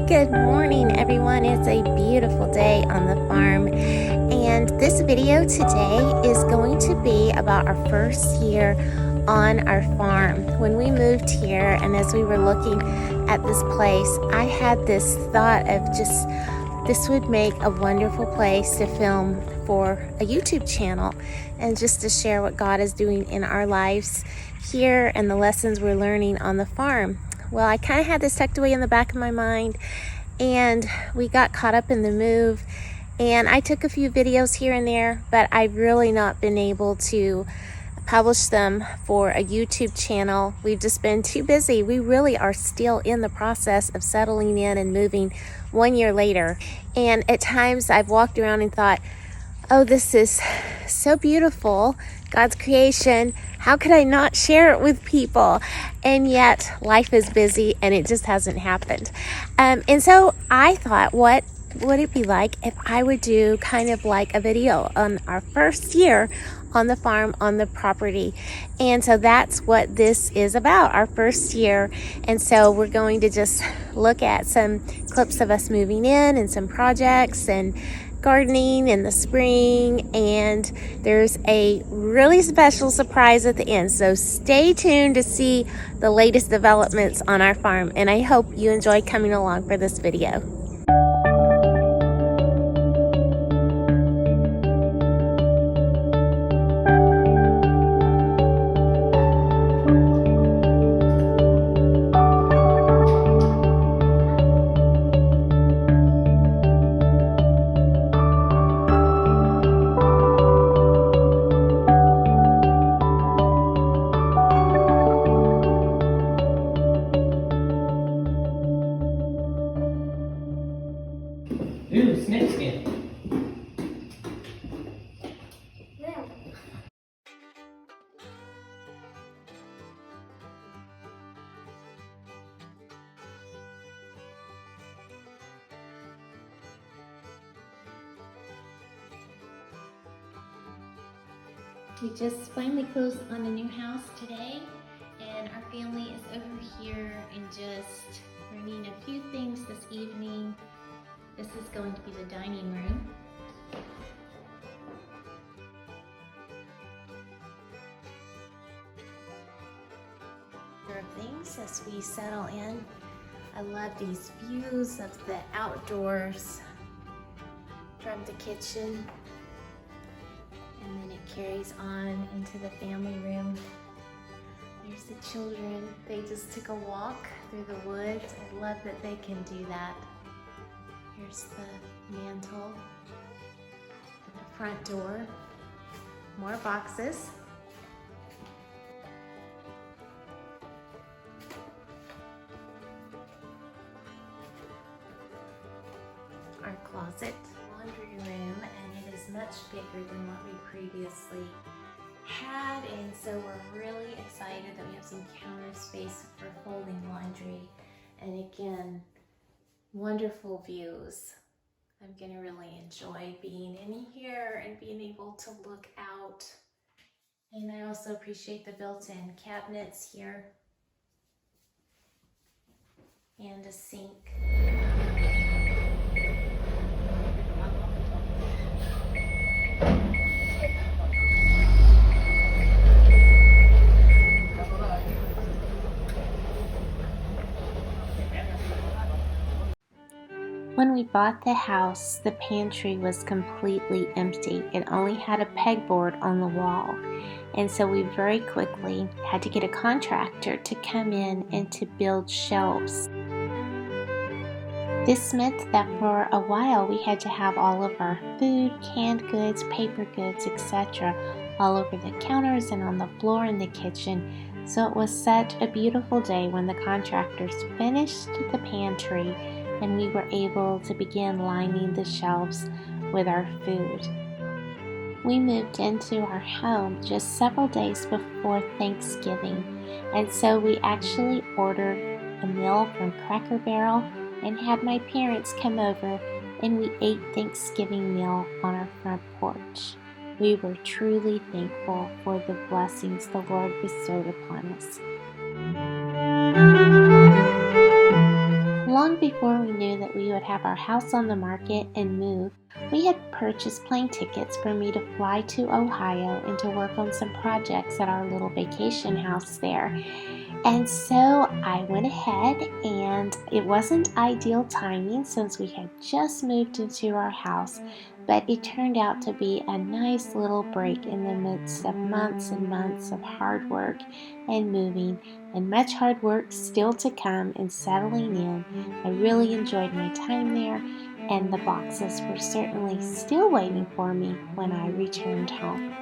Good morning, everyone. It's a beautiful day on the farm, and this video today is going to be about our first year on our farm. When we moved here and as we were looking at this place, I had this thought of just this would make a wonderful place to film for a YouTube channel and just to share what God is doing in our lives here and the lessons we're learning on the farm. Well, I kind of had this tucked away in the back of my mind, and we got caught up in the move, and I took a few videos here and there, but I've really not been able to publish them for a YouTube channel. We've just been too busy. We really are still in the process of settling in and moving 1 year later. And at times I've walked around and thought, oh, this is so beautiful, God's creation. How could I not share it with people? And yet life is busy and it just hasn't happened. And so I thought, what would it be like if I would do kind of like a video on our first year on the farm, on the property? And so that's what this is about, our first year. And so we're going to just look at some clips of us moving in and some projects and gardening in the spring, and there's a really special surprise at the end, so stay tuned to see the latest developments on our farm, and I hope you enjoy coming along for this video. Ooh, snake skin. We just finally closed on a new house today, and our family is over here and just bringing a few things this evening. This is going to be the dining room. Of things as we settle in. I love these views of the outdoors from the kitchen, and then it carries on into the family room. There's the children. They just took a walk through the woods. I love that they can do that. Here's the mantle and the front door. More boxes. Our closet, laundry room, and it is much bigger than what we previously had, and so we're really excited that we have some counter space for folding laundry, and again, wonderful views. I'm gonna really enjoy being in here and being able to look out, and I also appreciate the built-in cabinets here and a sink. When we bought the house, the pantry was completely empty. It only had a pegboard on the wall. And so we very quickly had to get a contractor to come in and to build shelves. This meant that for a while we had to have all of our food, canned goods, paper goods, etc. all over the counters and on the floor in the kitchen. So it was such a beautiful day when the contractors finished the pantry and we were able to begin lining the shelves with our food. We moved into our home just several days before Thanksgiving, and so we actually ordered a meal from Cracker Barrel and had my parents come over, and we ate Thanksgiving meal on our front porch. We were truly thankful for the blessings the Lord bestowed upon us. Long before we knew that we would have our house on the market and move, we had purchased plane tickets for me to fly to Ohio and to work on some projects at our little vacation house there. And so I went ahead, and it wasn't ideal timing since we had just moved into our house, but it turned out to be a nice little break in the midst of months and months of hard work and moving, and much hard work still to come in settling in. I really enjoyed my time there, and the boxes were certainly still waiting for me when I returned home.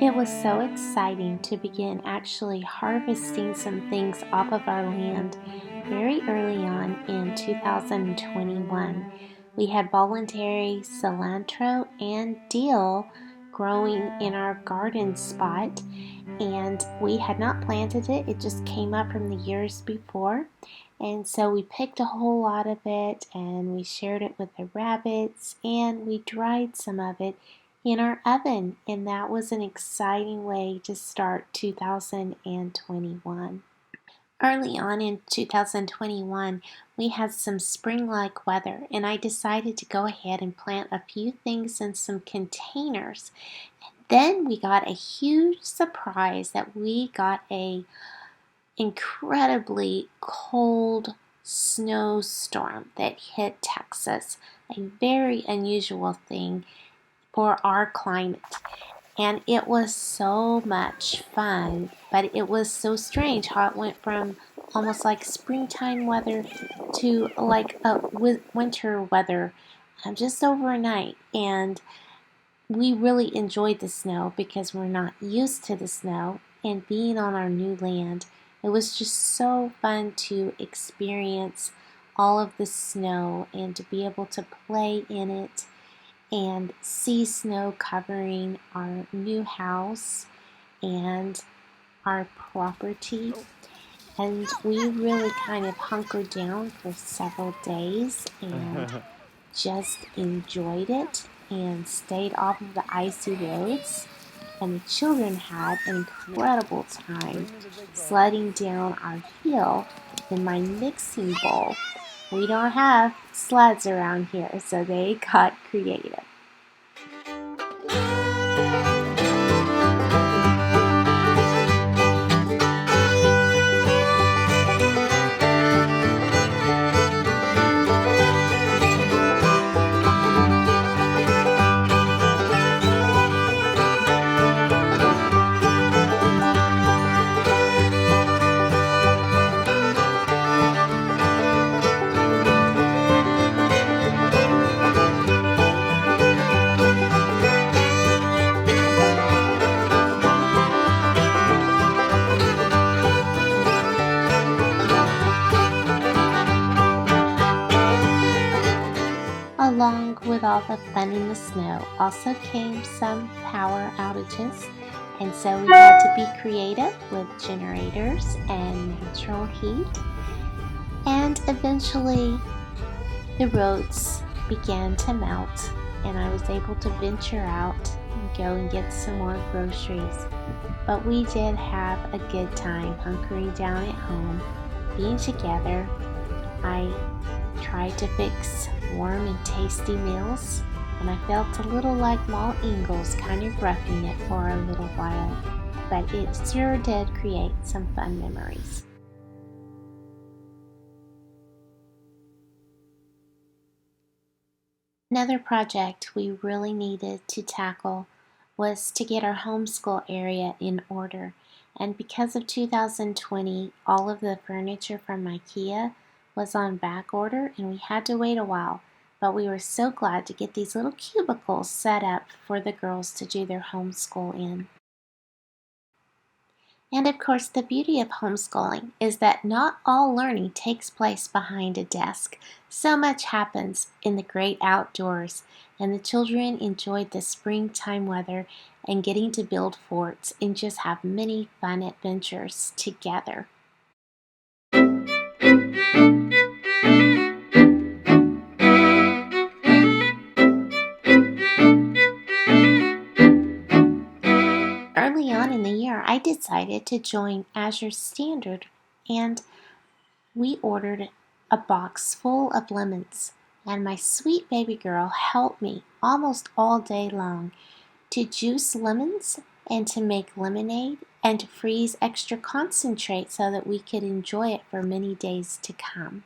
It was so exciting to begin actually harvesting some things off of our land very early on in 2021. We had voluntary cilantro and dill growing in our garden spot, and we had not planted it. It just came up from the years before. And so we picked a whole lot of it and we shared it with the rabbits, and we dried some of it in our oven, and that was an exciting way to start 2021. Early on in 2021, we had some spring-like weather, and I decided to go ahead and plant a few things in some containers. Then we got a huge surprise that we got a incredibly cold snowstorm that hit Texas, a very unusual thing for our climate. And it was so much fun, but it was so strange how it went from almost like springtime weather to like a winter weather just overnight. And we really enjoyed the snow because we're not used to the snow, and being on our new land, it was just so fun to experience all of the snow and to be able to play in it and see snow covering our new house and our property. And we really kind of hunkered down for several days and just enjoyed it and stayed off of the icy roads. And the children had an incredible time sledding down our hill in my mixing bowl. We don't have sleds around here, so they got creative. Along with all the fun in the snow also came some power outages, and so we had to be creative with generators and natural heat. And eventually the roads began to melt, and I was able to venture out and go and get some more groceries. But we did have a good time hunkering down at home, being together. I tried to fix warm and tasty meals, and I felt a little like Ma Ingalls kind of roughing it for a little while, but it sure did create some fun memories. Another project we really needed to tackle was to get our homeschool area in order, and because of 2020, all of the furniture from IKEA was on back order and we had to wait a while, but we were so glad to get these little cubicles set up for the girls to do their homeschool in. And of course, the beauty of homeschooling is that not all learning takes place behind a desk. So much happens in the great outdoors, and the children enjoyed the springtime weather and getting to build forts and just have many fun adventures together. Early on in the year, I decided to join Azure Standard, and we ordered a box full of lemons, and my sweet baby girl helped me almost all day long to juice lemons and to make lemonade and to freeze extra concentrate so that we could enjoy it for many days to come.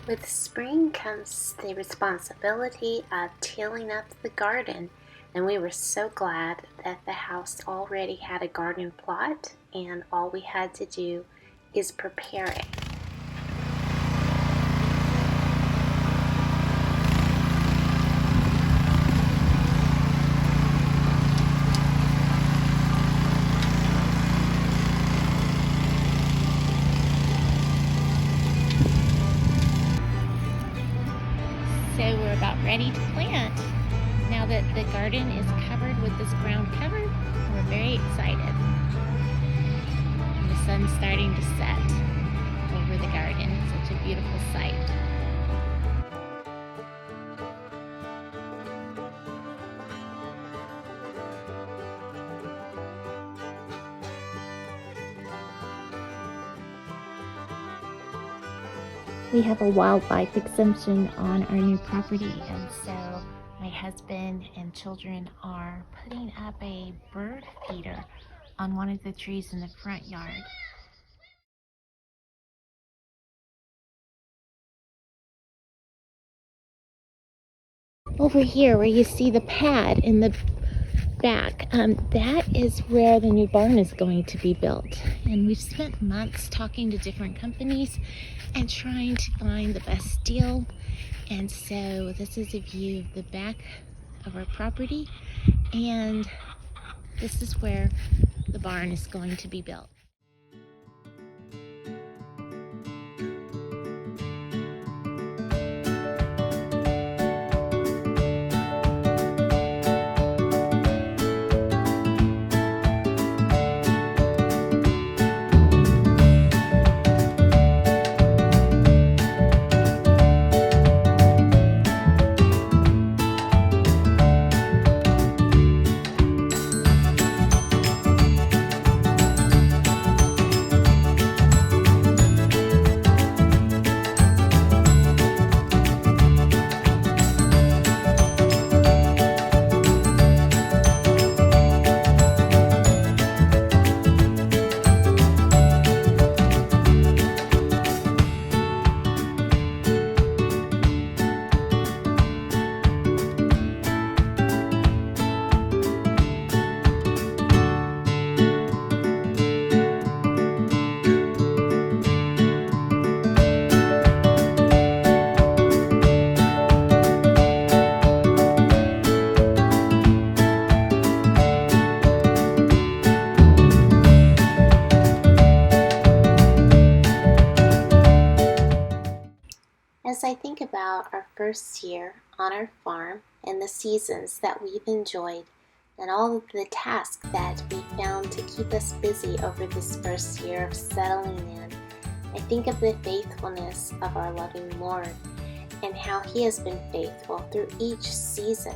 With spring comes the responsibility of tilling up the garden, and we were so glad that the house already had a garden plot and all we had to do is prepare it. So we're about ready to plant. Now that the garden is covered with this ground cover, we're very excited. And the sun's starting to set over the garden. Such a beautiful sight. We have a wildlife exemption on our new property, and so my husband and children are putting up a bird feeder on one of the trees in the front yard. Over here where you see the pad in the back, that is where the new barn is going to be built. And we've spent months talking to different companies and trying to find the best deal. And so this is a view of the back of our property, and this is where the barn is going to be built. As I think about our first year on our farm and the seasons that we've enjoyed and all of the tasks that we found to keep us busy over this first year of settling in, I think of the faithfulness of our loving Lord and how He has been faithful through each season,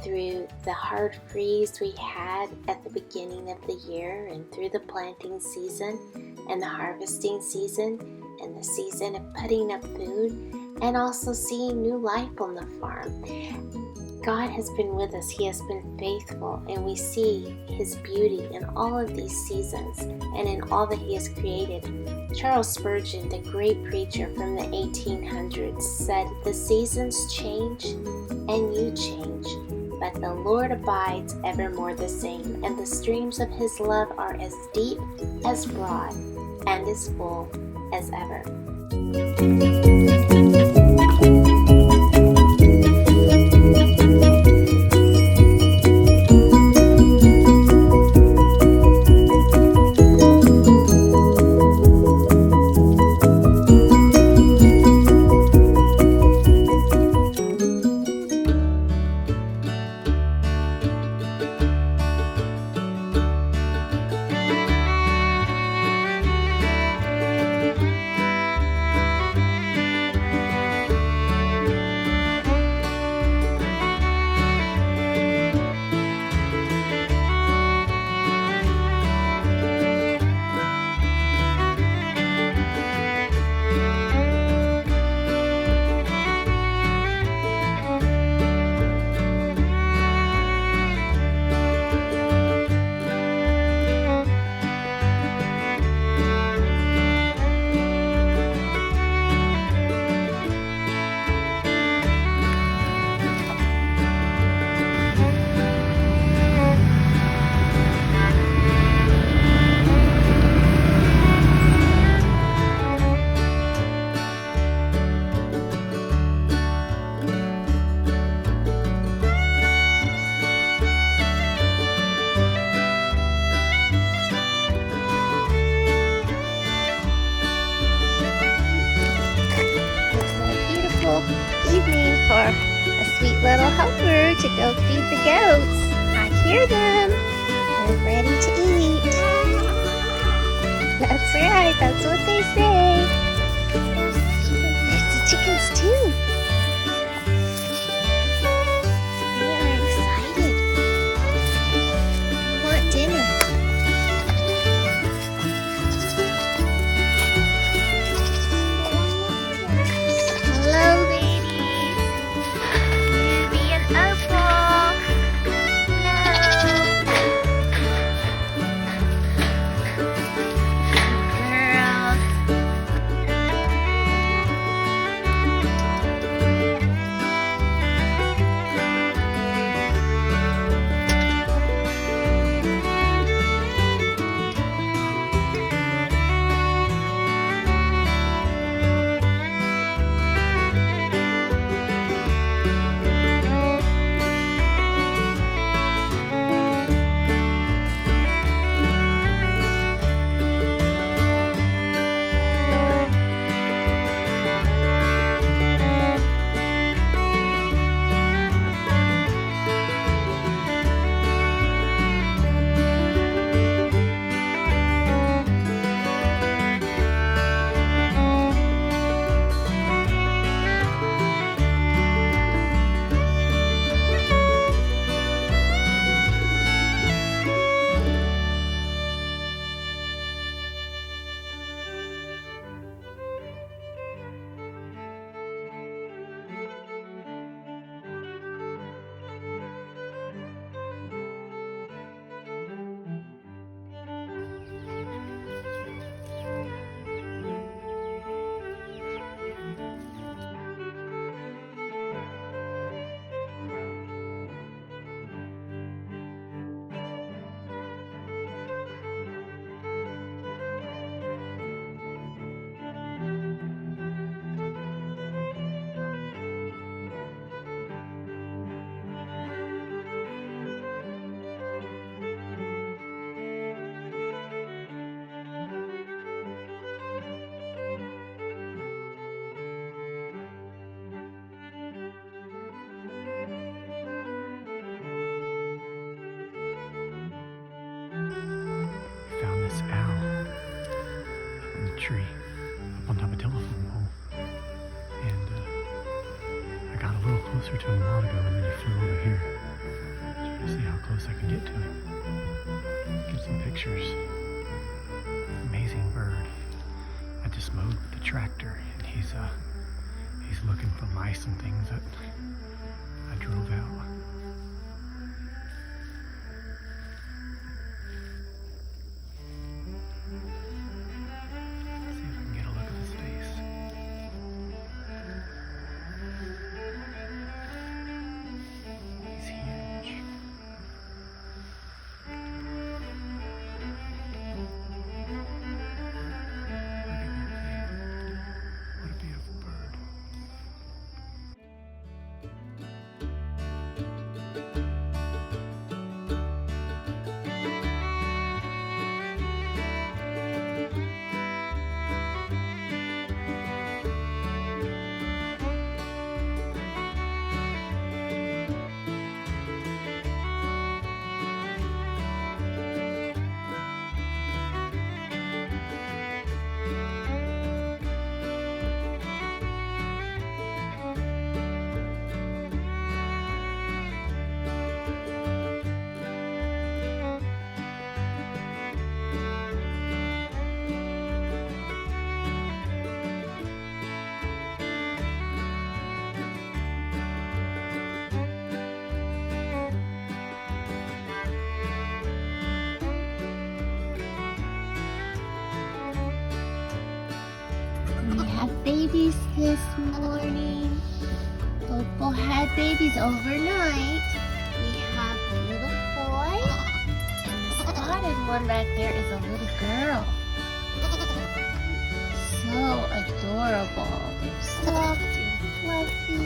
through the hard freeze we had at the beginning of the year and through the planting season and the harvesting season and the season of putting up food, and also seeing new life on the farm. God has been with us. He has been faithful, and we see His beauty in all of these seasons and in all that He has created. Charles Spurgeon, the great preacher from the 1800s, said, "The seasons change and you change, but the Lord abides evermore the same, and the streams of His love are as deep, as broad, and as full as ever." sweet little helper to go feed the goats. I hear them. They're ready to eat. That's right, that's what they say. There's the chickens too. They are excited. They want dinner. Hello, ladies. Ruby and Opal. Hello. Girls. Found this owl up in the tree, up on top of a telephone pole. And I got a little closer to him a while ago, and then he flew over here. Trying to see how close I can get to him. Get some pictures. Amazing bird. I just mowed with the tractor, and he's looking for mice and things that I drove out. See if I can get a look at his face. He's huge. Look at that thing. What a beautiful bird. We have babies this morning. Opal had babies overnight. We have a little boy, and the spotted one back there is a little girl. So adorable. They're soft and fluffy.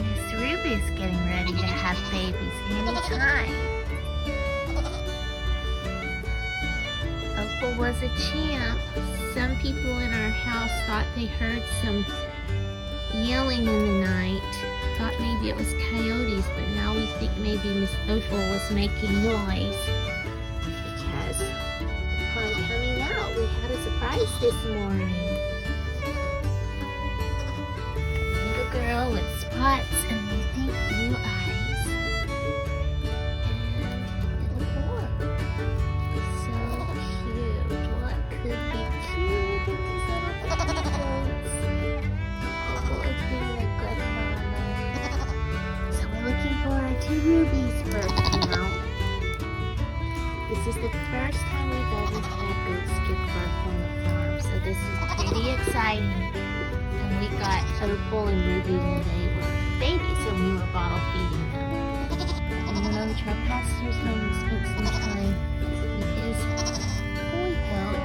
Miss Ruby's getting ready to have babies anytime. Opal was a champ. Some people in our house thought they heard some yelling in the night. thought maybe it was coyotes, but now we think maybe Miss Opal was making noise because upon coming out, we had a surprise this morning. Little girl with spots and we think blue eyes. And little boy. So cute. What could be cute in these little clothes? Opal is being a good mama. So we're looking for our 2 rubies first now. This is the first time we've ever had goats give birth on the farm, so this is pretty exciting. And we got Opal and Ruby when they were babies and we were bottle feeding them. And went over to our pastor's home and spent some time with his boy goat.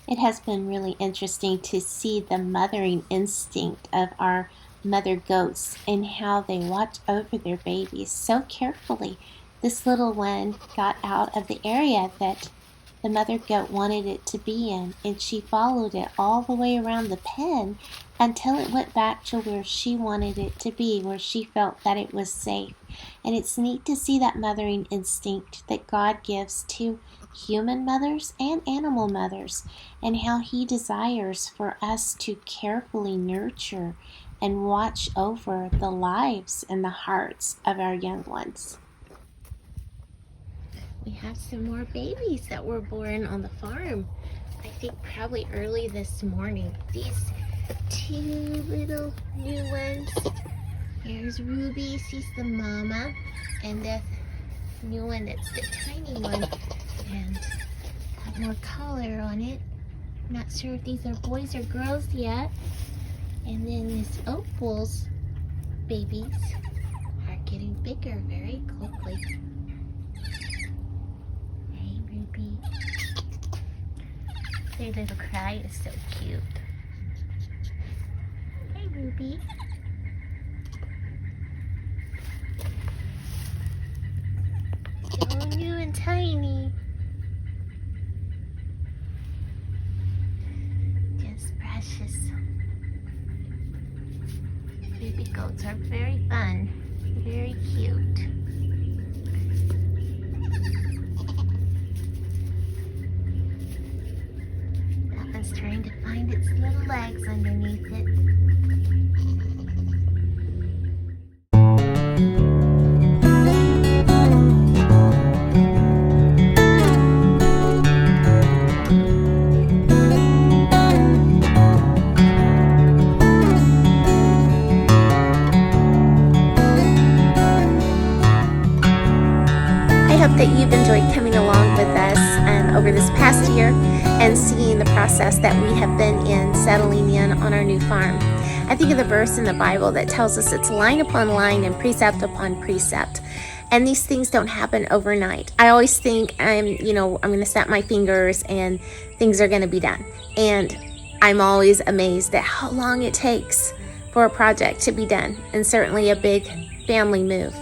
It has been really interesting to see the mothering instinct of our mother goats and how they watch over their babies so carefully. This little one got out of the area that the mother goat wanted it to be in, and she followed it all the way around the pen until it went back to where she wanted it to be, where she felt that it was safe. And it's neat to see that mothering instinct that God gives to human mothers and animal mothers, and how He desires for us to carefully nurture and watch over the lives and the hearts of our young ones. We have some more babies that were born on the farm. I think probably early this morning. These 2 little new ones. Here's Ruby, she's the mama, and the new one that's the tiny one, and got more color on it. Not sure if these are boys or girls yet. And then Miss Opal's babies are getting bigger very quickly. Hey, Ruby. Their little cry is so cute. Hey, Ruby. So new and tiny. Just precious. Baby goats are very fun, very cute. That one's trying to find its little legs underneath it. That you've enjoyed coming along with us over this past year and seeing the process that we have been in settling in on our new farm. I think of the verse in the Bible that tells us it's line upon line and precept upon precept. And these things don't happen overnight. I always think I'm going to snap my fingers and things are going to be done. And I'm always amazed at how long it takes for a project to be done, and certainly a big family move.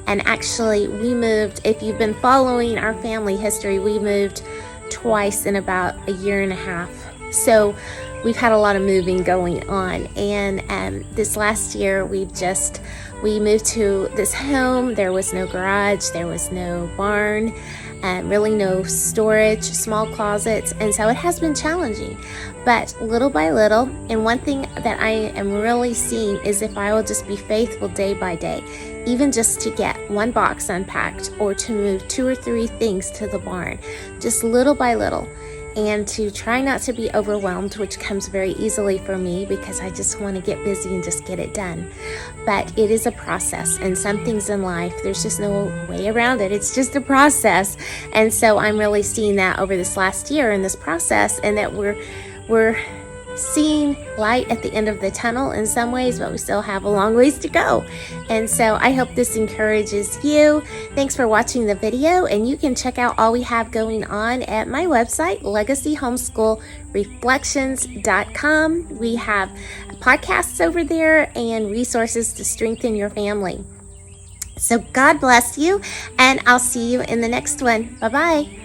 And actually, we moved, if you've been following our family history, we moved twice in about a year and a half. So we've had a lot of moving going on. And this last year, we moved to this home. There was no garage, there was no barn, really no storage, small closets. And so it has been challenging. But little by little, and one thing that I am really seeing is if I will just be faithful day by day, even just to get one box unpacked or to move 2 or 3 things to the barn, just little by little, and to try not to be overwhelmed, which comes very easily for me because I just want to get busy and just get it done. But it is a process, and some things in life, there's just no way around it. It's just a process. And so I'm really seeing that over this last year in this process, and that we're seeing light at the end of the tunnel in some ways, but we still have a long ways to go. And so I hope this encourages you. Thanks for watching the video, and you can check out all we have going on at my website, legacyhomeschoolreflections.com. We have podcasts over there and resources to strengthen your family. So God bless you, and I'll see you in the next one. Bye-bye.